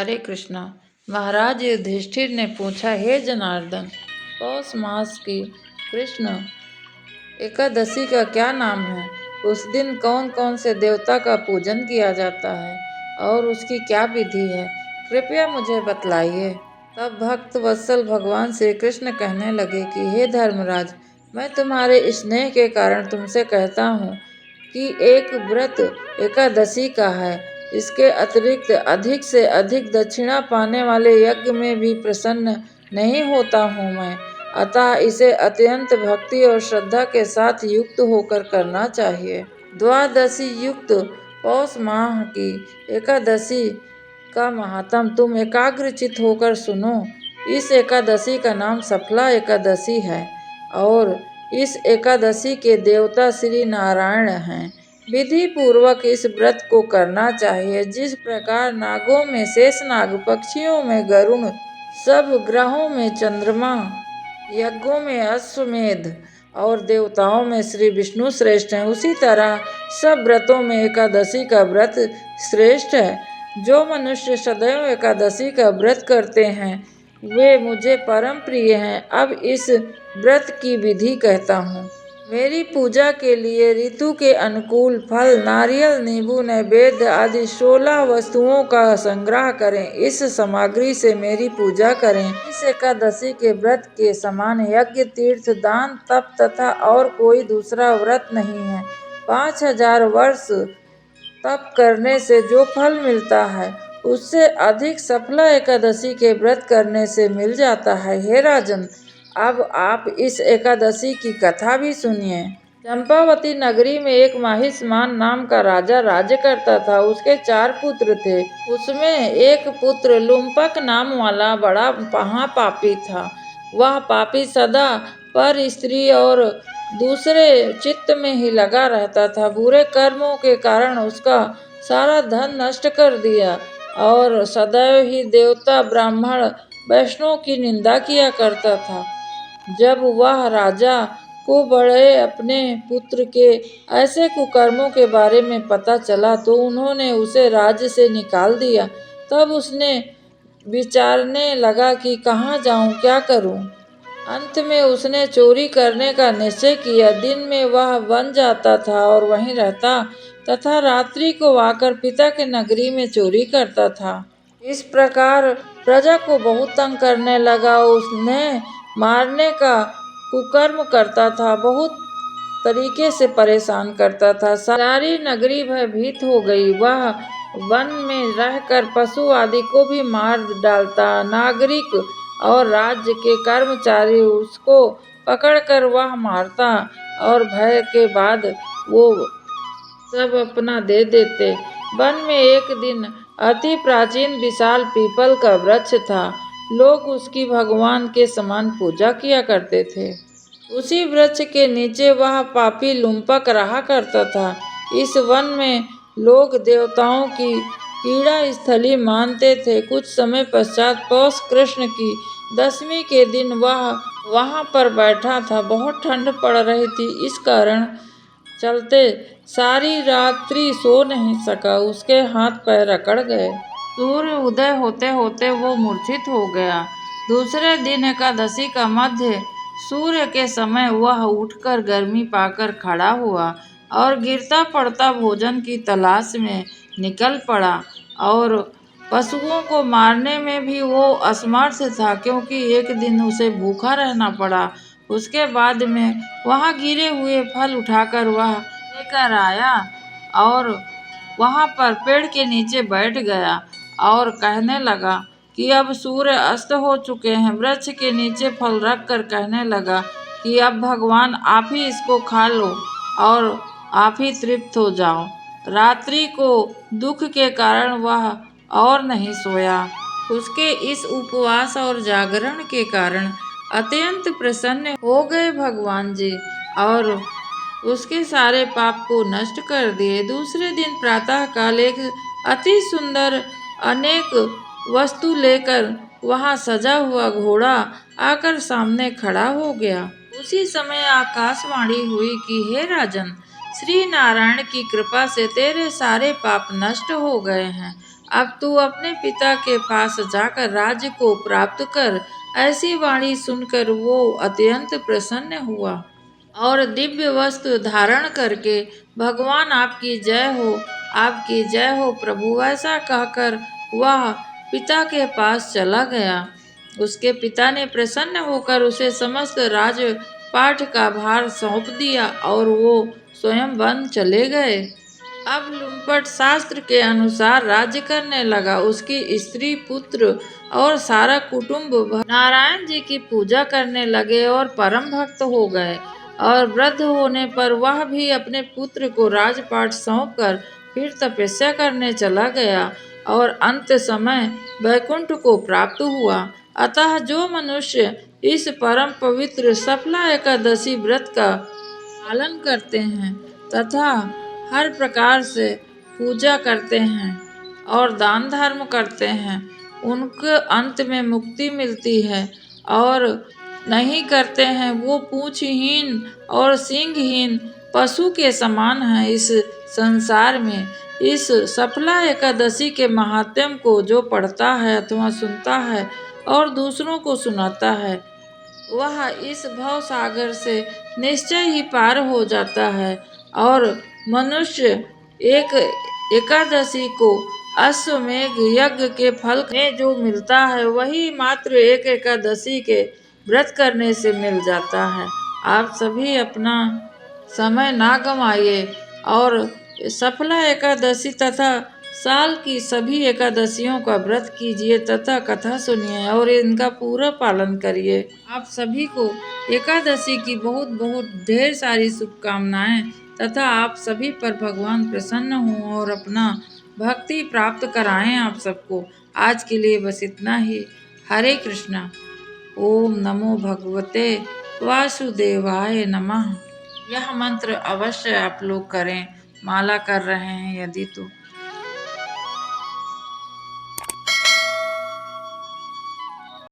हरे कृष्णा। महाराज युधिष्ठिर ने पूछा, हे जनार्दन, पौष मास की कृष्ण एकादशी का क्या नाम है? उस दिन कौन कौन से देवता का पूजन किया जाता है और उसकी क्या विधि है? कृपया मुझे बतलाइए। तब भक्त वत्सल भगवान श्री कृष्ण कहने लगे कि हे धर्मराज, मैं तुम्हारे स्नेह के कारण तुमसे कहता हूँ कि एक व्रत एकादशी का है। इसके अतिरिक्त अधिक से अधिक दक्षिणा पाने वाले यज्ञ में भी प्रसन्न नहीं होता हूँ मैं, अतः इसे अत्यंत भक्ति और श्रद्धा के साथ युक्त होकर करना चाहिए। द्वादशी युक्त पौष माह की एकादशी का महात्म तुम एकाग्रचित होकर सुनो। इस एकादशी का नाम सफला एकादशी है और इस एकादशी के देवता श्री नारायण हैं। विधि पूर्वक इस व्रत को करना चाहिए। जिस प्रकार नागों में शेषनाग, पक्षियों में गरुड़, सब ग्रहों में चंद्रमा, यज्ञों में अश्वमेध और देवताओं में श्री विष्णु श्रेष्ठ हैं, उसी तरह सब व्रतों में एकादशी का व्रत श्रेष्ठ है। जो मनुष्य सदैव एकादशी का व्रत करते हैं वे मुझे परम प्रिय हैं। अब इस व्रत की विधि कहता हूँ। मेरी पूजा के लिए ऋतु के अनुकूल फल, नारियल, नींबू, नैवेद्य आदि 16 वस्तुओं का संग्रह करें। इस सामग्री से मेरी पूजा करें। इस एकादशी के व्रत के समान यज्ञ, तीर्थ, दान, तप तथा और कोई दूसरा व्रत नहीं है। 5000 वर्ष तप करने से जो फल मिलता है उससे अधिक सफला एकादशी के व्रत करने से मिल जाता है। हे राजन, अब आप इस एकादशी की कथा भी सुनिए। चंपावती नगरी में एक माहिष्मान नाम का राजा राज्य करता था। उसके 4 पुत्र थे। उसमें एक पुत्र लुम्पक नाम वाला बड़ा महापापी था। वह पापी सदा पर स्त्री और दूसरे चित्त में ही लगा रहता था। बुरे कर्मों के कारण उसका सारा धन नष्ट कर दिया और सदैव ही देवता, ब्राह्मण, वैष्णव की निंदा किया करता था। जब वह राजा को बड़े अपने पुत्र के ऐसे कुकर्मों के बारे में पता चला तो उन्होंने उसे राज्य से निकाल दिया। तब उसने विचारने लगा कि कहाँ जाऊँ, क्या करूँ। अंत में उसने चोरी करने का निश्चय किया। दिन में वह वन जाता था और वहीं रहता तथा रात्रि को आकर पिता के नगरी में चोरी करता था। इस प्रकार प्रजा को बहुत तंग करने लगा। उसने मारने का कुकर्म करता था, बहुत तरीके से परेशान करता था। सारी नगरी भयभीत हो गई। वह वन में रहकर पशु आदि को भी मार डालता। नागरिक और राज्य के कर्मचारी उसको पकड़कर वह मारता और भय के बाद वो सब अपना दे देते। वन में एक दिन अति प्राचीन विशाल पीपल का वृक्ष था। लोग उसकी भगवान के समान पूजा किया करते थे। उसी वृक्ष के नीचे वह पापी लुम्पक रहा करता था। इस वन में लोग देवताओं की क्रीड़ा स्थली मानते थे। कुछ समय पश्चात पौष कृष्ण की दशमी के दिन वह वहाँ पर बैठा था। बहुत ठंड पड़ रही थी, इस कारण चलते सारी रात्रि सो नहीं सका। उसके हाथ पैर अकड़ गए। सूर्य उदय होते होते वो मूर्छित हो गया। दूसरे दिन एकादशी का मध्य सूर्य के समय वह उठकर गर्मी पाकर खड़ा हुआ और गिरता पड़ता भोजन की तलाश में निकल पड़ा और पशुओं को मारने में भी वो असमर्थ था, क्योंकि एक दिन उसे भूखा रहना पड़ा। उसके बाद में वहाँ गिरे हुए फल उठाकर वह लेकर आया और वहाँ पर पेड़ के नीचे बैठ गया और कहने लगा कि अब सूर्य अस्त हो चुके हैं। वृक्ष के नीचे फल रख कर कहने लगा कि अब भगवान आप ही इसको खा लो और आप ही तृप्त हो जाओ। रात्रि को दुख के कारण वह और नहीं सोया। उसके इस उपवास और जागरण के कारण अत्यंत प्रसन्न हो गए भगवान जी और उसके सारे पाप को नष्ट कर दिए। दूसरे दिन प्रातः काल एक अति सुंदर अनेक वस्तु लेकर वहां सजा हुआ घोड़ा आकर सामने खड़ा हो गया। उसी समय आकाशवाणी हुई कि हे राजन, श्री नारायण की कृपा से तेरे सारे पाप नष्ट हो गए हैं। अब तू अपने पिता के पास जाकर राज्य को प्राप्त कर। ऐसी वाणी सुनकर वो अत्यंत प्रसन्न हुआ और दिव्य वस्त्र धारण करके भगवान आपकी जय हो, आपकी जय हो प्रभु, ऐसा कहकर वह पिता के पास चला गया। उसके पिता ने प्रसन्न होकर उसे समस्त राजपाट का भार सौंप दिया और वो स्वयं वन चले गए। अब लुम्पट शास्त्र के अनुसार राज्य करने लगा। उसकी स्त्री, पुत्र और सारा कुटुंब नारायण जी की पूजा करने लगे और परम भक्त हो गए। और वृद्ध होने पर वह भी अपने पुत्र को राजपाट सौंपकर फिर तपस्या करने चला गया और अंत समय वैकुंठ को प्राप्त हुआ। अतः जो मनुष्य इस परम पवित्र सफला एकादशी व्रत का पालन करते हैं तथा हर प्रकार से पूजा करते हैं और दान धर्म करते हैं, उनके अंत में मुक्ति मिलती है। और नहीं करते हैं वो पूंछहीन और सींगहीन पशु के समान है इस संसार में। इस सफला एकादशी के महात्म्य को जो पढ़ता है अथवा सुनता है और दूसरों को सुनाता है, वह इस भव सागर से निश्चय ही पार हो जाता है। और मनुष्य एक एकादशी को अश्वमेघ यज्ञ के फल में जो मिलता है वही मात्र एक एकादशी के व्रत करने से मिल जाता है। आप सभी अपना समय ना गंवाइए और सफला एकादशी तथा साल की सभी एकादशियों का व्रत कीजिए तथा कथा सुनिए और इनका पूरा पालन करिए। आप सभी को एकादशी की बहुत बहुत ढेर सारी शुभकामनाएं तथा आप सभी पर भगवान प्रसन्न हों और अपना भक्ति प्राप्त कराएं आप सबको। आज के लिए बस इतना ही। हरे कृष्णा। ओम नमो भगवते वासुदेवाय नमः। यह मंत्र अवश्य आप लोग करें, माला कर रहे हैं यदि तो